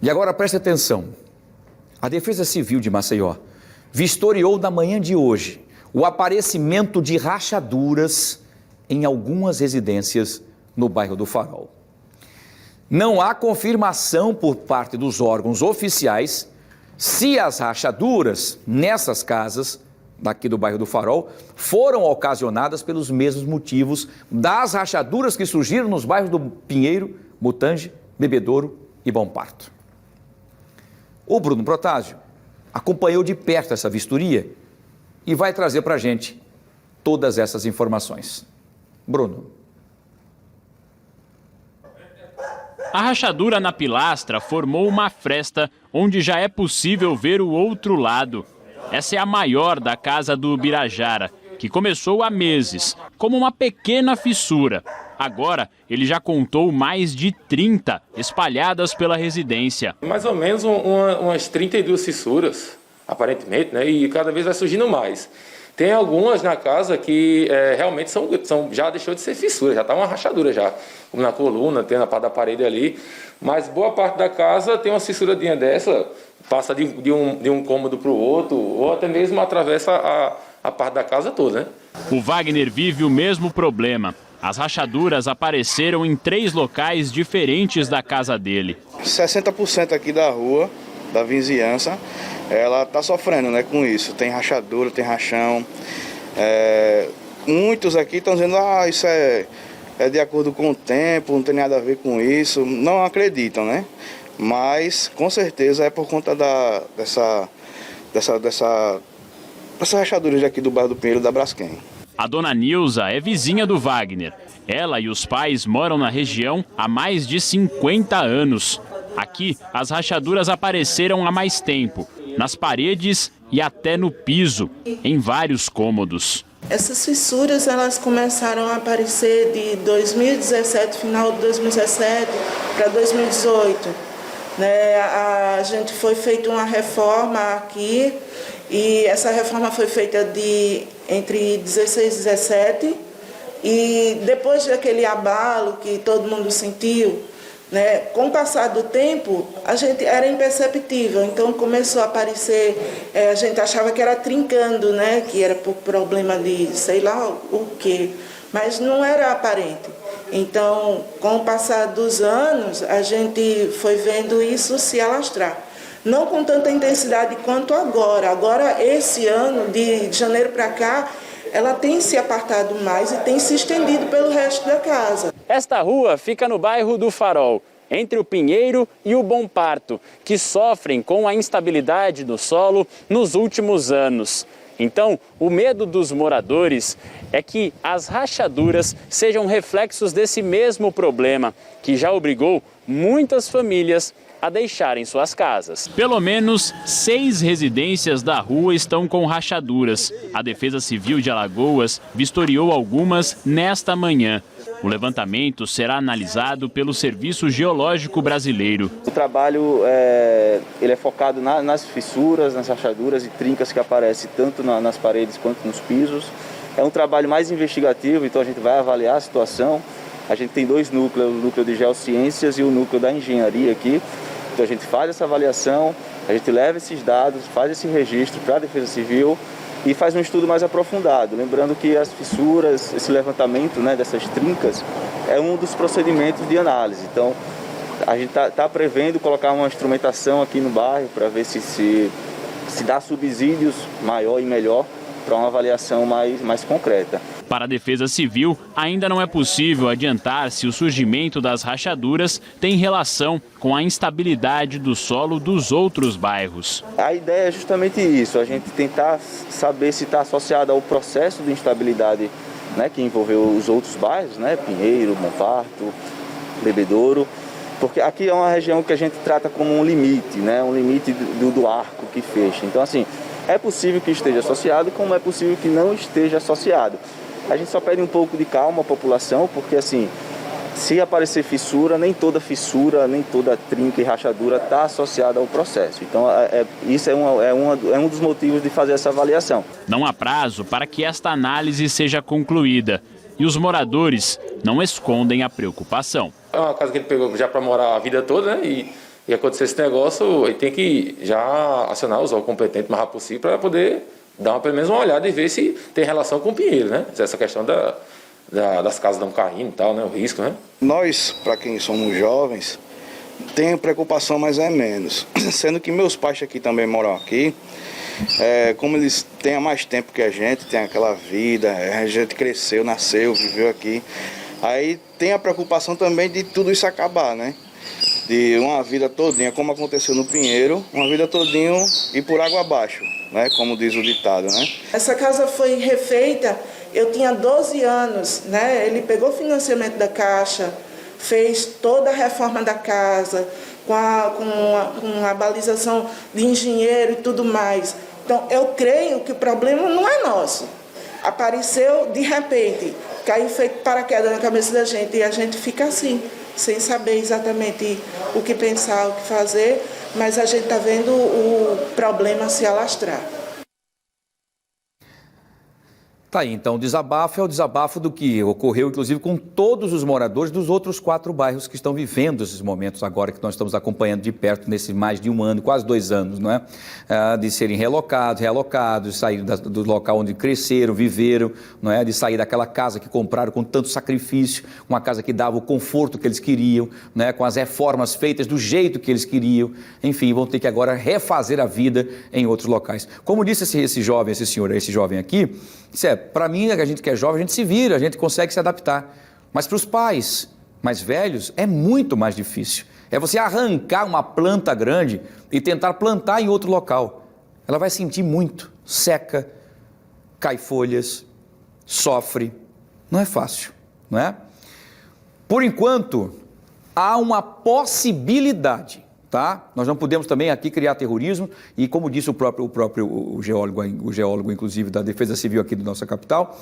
E agora preste atenção. A Defesa Civil de Maceió vistoriou na manhã de hoje o aparecimento de rachaduras em algumas residências no bairro do Farol. Não há confirmação por parte dos órgãos oficiais se as rachaduras nessas casas daqui do bairro do Farol foram ocasionadas pelos mesmos motivos das rachaduras que surgiram nos bairros do Pinheiro, Mutange, Bebedouro e Bom Parto. O Bruno Protásio acompanhou de perto essa vistoria e vai trazer para a gente todas essas informações. Bruno. A rachadura na pilastra formou uma fresta onde já é possível ver o outro lado. Essa é a maior da casa do Birajara, que começou há meses, como uma pequena fissura. Agora, ele já contou mais de 30 espalhadas pela residência. Mais ou menos umas 32 fissuras, aparentemente, né? E cada vez vai surgindo mais. Tem algumas na casa que realmente já deixou de ser fissura, já está uma rachadura já. Como na coluna, tem na parte da parede ali. Mas boa parte da casa tem uma fissuradinha dessa, passa de um cômodo para o outro, ou até mesmo atravessa a parte da casa toda, né? O Wagner vive o mesmo problema. As rachaduras apareceram em 3 locais diferentes da casa dele. 60% aqui da rua, da vizinhança, ela está sofrendo, né, com isso. Tem rachadura, tem rachão. Muitos aqui estão dizendo que isso é de acordo com o tempo, não tem nada a ver com isso. Não acreditam, né? Mas com certeza é por conta dessas rachaduras aqui do bairro do Pinheiro da Braskem. A dona Nilza é vizinha do Wagner. Ela e os pais moram na região há mais de 50 anos. Aqui, as rachaduras apareceram há mais tempo, nas paredes e até no piso, em vários cômodos. Essas fissuras elas começaram a aparecer de 2017, final de 2017 para 2018. Né? A gente foi feita uma reforma aqui e essa reforma foi feita entre 16 e 17 e depois daquele abalo que todo mundo sentiu, né, com o passar do tempo, a gente era imperceptível, então começou a aparecer, a gente achava que era trincando, né, que era por problema de sei lá o quê, mas não era aparente. Então, com o passar dos anos, a gente foi vendo isso se alastrar. Não com tanta intensidade quanto agora. Agora, esse ano, de janeiro para cá, ela tem se apartado mais e tem se estendido pelo resto da casa. Esta rua fica no bairro do Farol, entre o Pinheiro e o Bom Parto, que sofrem com a instabilidade do solo nos últimos anos. Então, o medo dos moradores é que as rachaduras sejam reflexos desse mesmo problema, que já obrigou muitas famílias a deixarem suas casas. Pelo menos 6 residências da rua estão com rachaduras. A Defesa Civil de Alagoas vistoriou algumas nesta manhã. O levantamento será analisado pelo Serviço Geológico Brasileiro. O trabalho ele é focado nas fissuras, nas rachaduras e trincas que aparecem tanto nas paredes quanto nos pisos. É um trabalho mais investigativo, então a gente vai avaliar a situação. A gente tem 2 núcleos, o núcleo de geociências e o núcleo da engenharia aqui. Então a gente faz essa avaliação, a gente leva esses dados, faz esse registro para a Defesa Civil e faz um estudo mais aprofundado. Lembrando que as fissuras, esse levantamento, né, dessas trincas, é um dos procedimentos de análise. Então a gente está prevendo colocar uma instrumentação aqui no bairro para ver se dá subsídios maior e melhor para uma avaliação mais concreta. Para a Defesa Civil, ainda não é possível adiantar se o surgimento das rachaduras tem relação com a instabilidade do solo dos outros bairros. A ideia é justamente isso, a gente tentar saber se está associado ao processo de instabilidade, né, que envolveu os outros bairros, né, Pinheiro, Bom Parto, Bebedouro, porque aqui é uma região que a gente trata como um limite, né, um limite do arco que fecha. Então, assim, é possível que esteja associado, como é possível que não esteja associado. A gente só pede um pouco de calma à população, porque assim, se aparecer fissura, nem toda trinca e rachadura está associada ao processo. Então, isso é um dos motivos de fazer essa avaliação. Não há prazo para que esta análise seja concluída e os moradores não escondem a preocupação. É uma casa que ele pegou já para morar a vida toda, né? E e acontecer esse negócio, aí tem que já acionar os órgãos competentes o mais rápido possível para poder dar pelo menos uma olhada e ver se tem relação com o Pinheiro, né? Essa questão das casas não caindo e tal, né? O risco, né? Nós, para quem somos jovens, tem preocupação, mas é menos. Sendo que meus pais aqui também moram aqui, como eles têm mais tempo que a gente, tem aquela vida, a gente cresceu, nasceu, viveu aqui. Aí tem a preocupação também de tudo isso acabar, né? De uma vida todinha, como aconteceu no Pinheiro, uma vida todinha ir por água abaixo, né? Como diz o ditado, né? Essa casa foi refeita, eu tinha 12 anos, né? Ele pegou o financiamento da Caixa, fez toda a reforma da casa, com a balização de engenheiro e tudo mais. Então, eu creio que o problema não é nosso. Apareceu de repente, caiu feito paraquedas na cabeça da gente e a gente fica assim, sem saber exatamente o que pensar, o que fazer, mas a gente está vendo o problema se alastrar. Tá aí, então, o desabafo é o desabafo do que ocorreu, inclusive, com todos os moradores dos outros 4 bairros que estão vivendo esses momentos agora que nós estamos acompanhando de perto nesse mais de 1 ano, quase 2 anos, não é? De serem realocados, sair do local onde cresceram, viveram, não é? De sair daquela casa que compraram com tanto sacrifício, uma casa que dava o conforto que eles queriam, né? Com as reformas feitas do jeito que eles queriam, enfim, vão ter que agora refazer a vida em outros locais. Como disse esse jovem aqui, para mim, a gente que é jovem, a gente se vira, a gente consegue se adaptar. Mas para os pais mais velhos, é muito mais difícil. É você arrancar uma planta grande e tentar plantar em outro local. Ela vai sentir muito, seca, cai folhas, sofre. Não é fácil, não é? Por enquanto, há uma possibilidade, tá? Nós não podemos também aqui criar terrorismo e, como disse o geólogo, inclusive, da Defesa Civil aqui da nossa capital,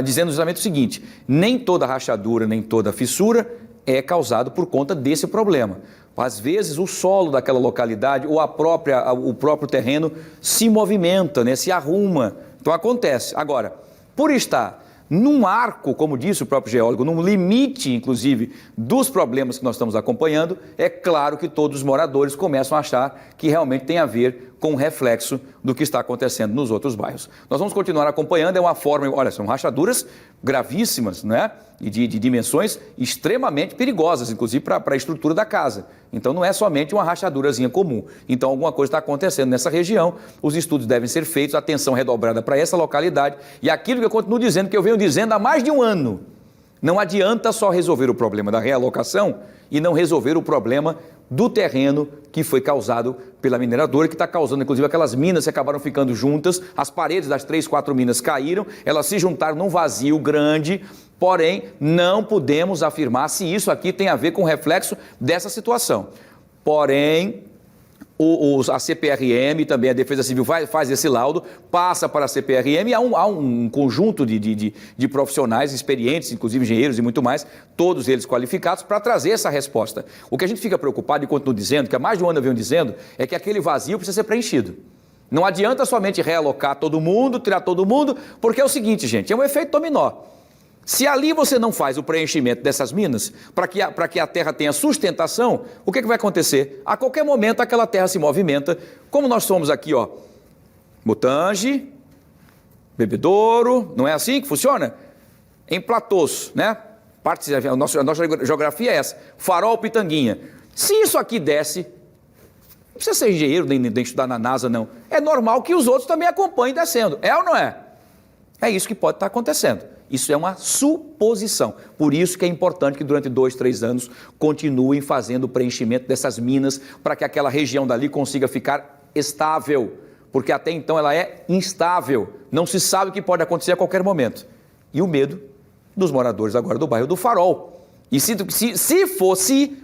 dizendo justamente o seguinte: nem toda rachadura, nem toda fissura é causado por conta desse problema. Às vezes o solo daquela localidade ou o próprio terreno se movimenta, né? Se arruma. Então acontece. Agora, por estar num arco, como disse o próprio geólogo, num limite, inclusive, dos problemas que nós estamos acompanhando, é claro que todos os moradores começam a achar que realmente tem a ver com o reflexo do que está acontecendo nos outros bairros. Nós vamos continuar acompanhando, é uma forma, olha, são rachaduras gravíssimas, né? E de dimensões extremamente perigosas, inclusive para a estrutura da casa. Então não é somente uma rachadurazinha comum. Então alguma coisa está acontecendo nessa região, os estudos devem ser feitos, atenção redobrada para essa localidade. E aquilo que eu continuo dizendo, que eu venho dizendo há mais de 1 ano, não adianta só resolver o problema da realocação e não resolver o problema do terreno que foi causado pela mineradora, que está causando, inclusive, aquelas minas que acabaram ficando juntas, as paredes das 3, 4 minas caíram, elas se juntaram num vazio grande, porém, não podemos afirmar se isso aqui tem a ver com o reflexo dessa situação. Porém, a CPRM, também a Defesa Civil faz esse laudo, passa para a CPRM e há um conjunto de profissionais experientes, inclusive engenheiros e muito mais, todos eles qualificados, para trazer essa resposta. O que a gente fica preocupado e continuo dizendo, que há mais de 1 ano eu venho dizendo, é que aquele vazio precisa ser preenchido. Não adianta somente realocar todo mundo, tirar todo mundo, porque é o seguinte, gente, é um efeito dominó. Se ali você não faz o preenchimento dessas minas, para que a terra tenha sustentação, o que vai acontecer? A qualquer momento aquela terra se movimenta, como nós somos aqui, ó, Mutange, Bebedouro, não é assim que funciona? Em platôs, né? A nossa geografia é essa, Farol, Pitanguinha. Se isso aqui desce, não precisa ser engenheiro nem estudar na NASA, não. É normal que os outros também acompanhem descendo, é ou não é? É isso que pode estar acontecendo. Isso é uma suposição. Por isso que é importante que durante 2, 3 anos continuem fazendo o preenchimento dessas minas para que aquela região dali consiga ficar estável. Porque até então ela é instável. Não se sabe o que pode acontecer a qualquer momento. E o medo dos moradores agora do bairro do Farol. E se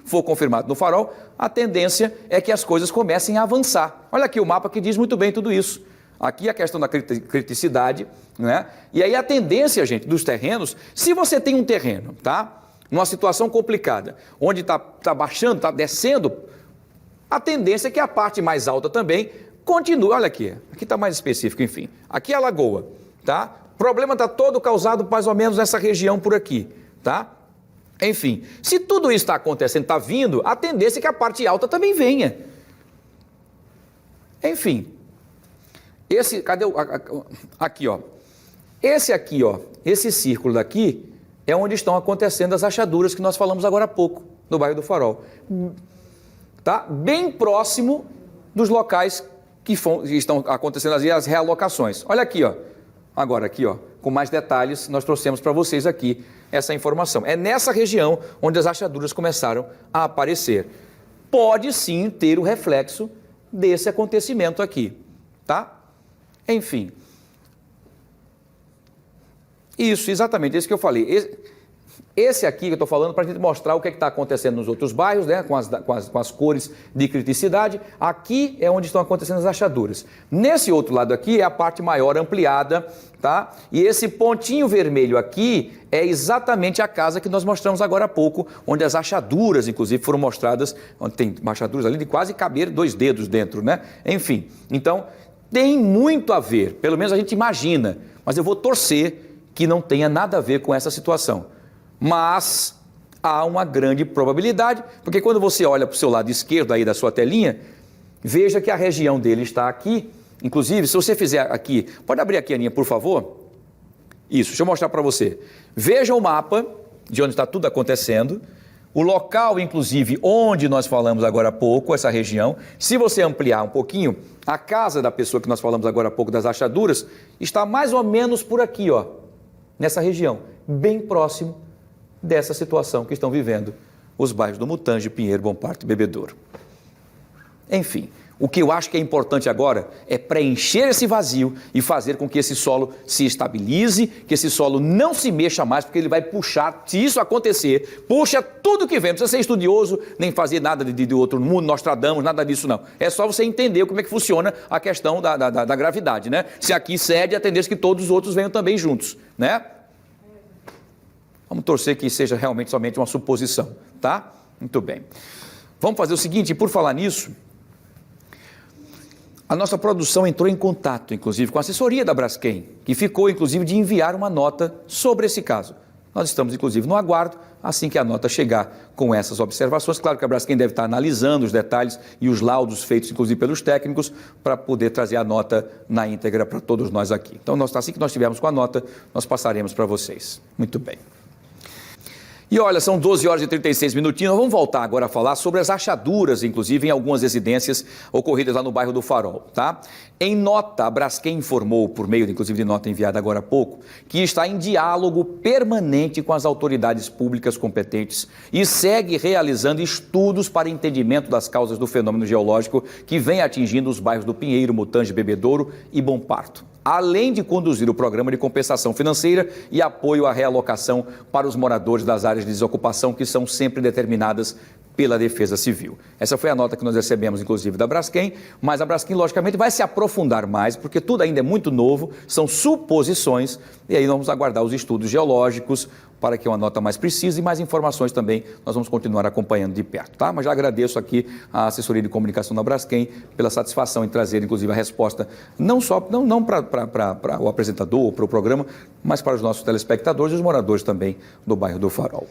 for confirmado no Farol, a tendência é que as coisas comecem a avançar. Olha aqui o mapa que diz muito bem tudo isso. Aqui a questão da criticidade, né? E aí a tendência, gente, dos terrenos, se você tem um terreno, tá? Numa situação complicada, onde está baixando, está descendo, a tendência é que a parte mais alta também continue. Olha aqui está mais específico, enfim. Aqui é a lagoa, tá? O problema está todo causado mais ou menos nessa região por aqui, tá? Enfim, se tudo isso está acontecendo, está vindo, a tendência é que a parte alta também venha. Enfim, cadê aqui, ó. Esse aqui, ó, esse círculo daqui é onde estão acontecendo as rachaduras que nós falamos agora há pouco, no bairro do Farol. Tá? Bem próximo dos locais que estão acontecendo as realocações. Olha aqui, ó. Agora aqui, ó, com mais detalhes, nós trouxemos para vocês aqui essa informação. É nessa região onde as rachaduras começaram a aparecer. Pode sim ter o reflexo desse acontecimento aqui, tá? Enfim. Isso, exatamente, isso que eu falei. Esse aqui que eu estou falando para a gente mostrar o que está acontecendo nos outros bairros, né, com as cores de criticidade. Aqui é onde estão acontecendo as rachaduras. Nesse outro lado aqui é a parte maior ampliada, tá? E esse pontinho vermelho aqui é exatamente a casa que nós mostramos agora há pouco, onde as rachaduras, inclusive, foram mostradas, onde tem rachaduras ali de quase caber 2 dedos dentro, né? Enfim, então tem muito a ver, pelo menos a gente imagina, mas eu vou torcer que não tenha nada a ver com essa situação. Mas há uma grande probabilidade, porque quando você olha para o seu lado esquerdo aí da sua telinha, veja que a região dele está aqui. Inclusive, se você fizer aqui, pode abrir aqui, Aninha, por favor? Isso, deixa eu mostrar para você. Veja o mapa de onde está tudo acontecendo, o local, inclusive, onde nós falamos agora há pouco, essa região. Se você ampliar um pouquinho, a casa da pessoa que nós falamos agora há pouco das rachaduras está mais ou menos por aqui, ó, nessa região, bem próximo dessa situação que estão vivendo os bairros do Mutange, Pinheiro, Bom Parto e Bebedouro. Enfim, o que eu acho que é importante agora é preencher esse vazio e fazer com que esse solo se estabilize, que esse solo não se mexa mais, porque ele vai puxar, se isso acontecer, puxa tudo que vem. Não precisa ser estudioso, nem fazer nada de outro mundo, Nostradamus, nada disso não. É só você entender como é que funciona a questão da gravidade, né? Se aqui cede, a tendência é que todos os outros venham também juntos, né? Vamos torcer que seja realmente somente uma suposição, tá? Muito bem. Vamos fazer o seguinte, por falar nisso, a nossa produção entrou em contato, inclusive, com a assessoria da Braskem, que ficou, inclusive, de enviar uma nota sobre esse caso. Nós estamos, inclusive, no aguardo, assim que a nota chegar com essas observações. Claro que a Braskem deve estar analisando os detalhes e os laudos feitos, inclusive, pelos técnicos, para poder trazer a nota na íntegra para todos nós aqui. Então, assim que nós estivermos com a nota, nós passaremos para vocês. Muito bem. E olha, são 12 horas e 36 minutinhos, nós vamos voltar agora a falar sobre as rachaduras, inclusive em algumas residências ocorridas lá no bairro do Farol, tá? Em nota, a Braskem informou, por meio, inclusive, de nota enviada agora há pouco, que está em diálogo permanente com as autoridades públicas competentes e segue realizando estudos para entendimento das causas do fenômeno geológico que vem atingindo os bairros do Pinheiro, Mutange, Bebedouro e Bom Parto, além de conduzir o programa de compensação financeira e apoio à realocação para os moradores das áreas de desocupação que são sempre determinadas pela Defesa Civil. Essa foi a nota que nós recebemos, inclusive, da Braskem, mas a Braskem, logicamente, vai se aprofundar mais, porque tudo ainda é muito novo, são suposições, e aí nós vamos aguardar os estudos geológicos para que uma nota mais precisa e mais informações também nós vamos continuar acompanhando de perto, tá? Mas já agradeço aqui a assessoria de comunicação da Braskem pela satisfação em trazer, inclusive, a resposta, não para o apresentador, para o programa, mas para os nossos telespectadores e os moradores também do bairro do Farol.